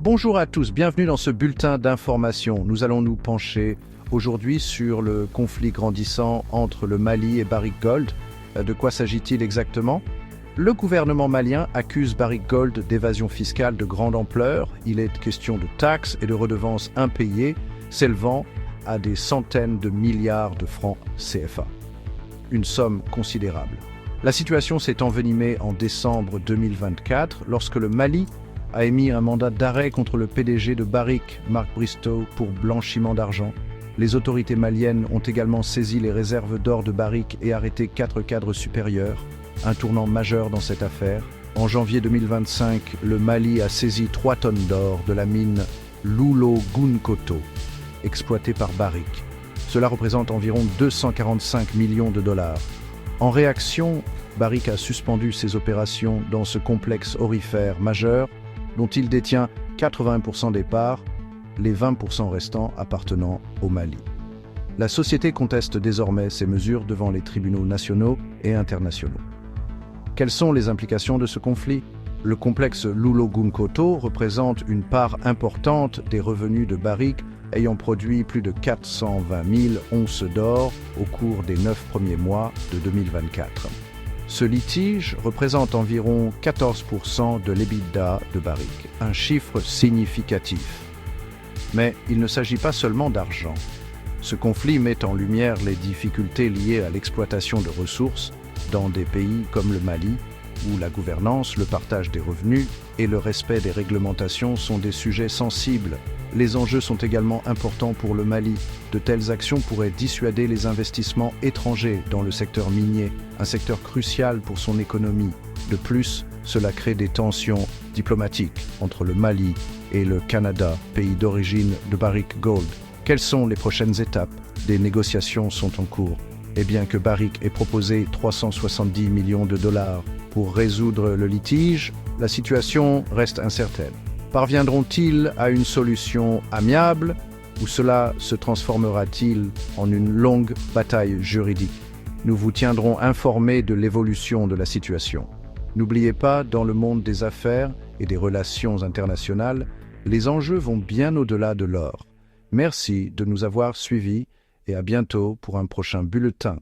Bonjour à tous, bienvenue dans ce bulletin d'information. Nous allons nous pencher aujourd'hui sur le conflit grandissant entre le Mali et Barrick Gold. De quoi s'agit-il exactement? Le gouvernement malien accuse Barrick Gold d'évasion fiscale de grande ampleur. Il est question de taxes et de redevances impayées s'élevant à des centaines de milliards de francs CFA. Une somme considérable. La situation s'est envenimée en décembre 2024 lorsque le Mali a émis un mandat d'arrêt contre le PDG de Barrick, Mark Bristow, pour blanchiment d'argent. Les autorités maliennes ont également saisi les réserves d'or de Barrick et arrêté 4 cadres supérieurs, un tournant majeur dans cette affaire. En janvier 2025, le Mali a saisi 3 tonnes d'or de la mine Loulo-Gounkoto, exploitée par Barrick. Cela représente environ 245 millions de dollars. En réaction, Barrick a suspendu ses opérations dans ce complexe aurifère majeur dont il détient 80% des parts, les 20% restants appartenant au Mali. La société conteste désormais ces mesures devant les tribunaux nationaux et internationaux. Quelles sont les implications de ce conflit? Le complexe Loulo-Gounkoto représente une part importante des revenus de Barrick, ayant produit plus de 420 000 onces d'or au cours des 9 premiers mois de 2024. Ce litige représente environ 14% de l'EBITDA de Barrick, un chiffre significatif. Mais il ne s'agit pas seulement d'argent. Ce conflit met en lumière les difficultés liées à l'exploitation de ressources dans des pays comme le Mali, où la gouvernance, le partage des revenus et le respect des réglementations sont des sujets sensibles. Les enjeux sont également importants pour le Mali. De telles actions pourraient dissuader les investissements étrangers dans le secteur minier, un secteur crucial pour son économie. De plus, cela crée des tensions diplomatiques entre le Mali et le Canada, pays d'origine de Barrick Gold. Quelles sont les prochaines étapes? Des négociations sont en cours. Et bien que Barrick ait proposé 370 millions de dollars pour résoudre le litige, la situation reste incertaine. Parviendront-ils à une solution amiable ou cela se transformera-t-il en une longue bataille juridique? Nous vous tiendrons informés de l'évolution de la situation. N'oubliez pas, dans le monde des affaires et des relations internationales, les enjeux vont bien au-delà de l'or. Merci de nous avoir suivis et à bientôt pour un prochain bulletin.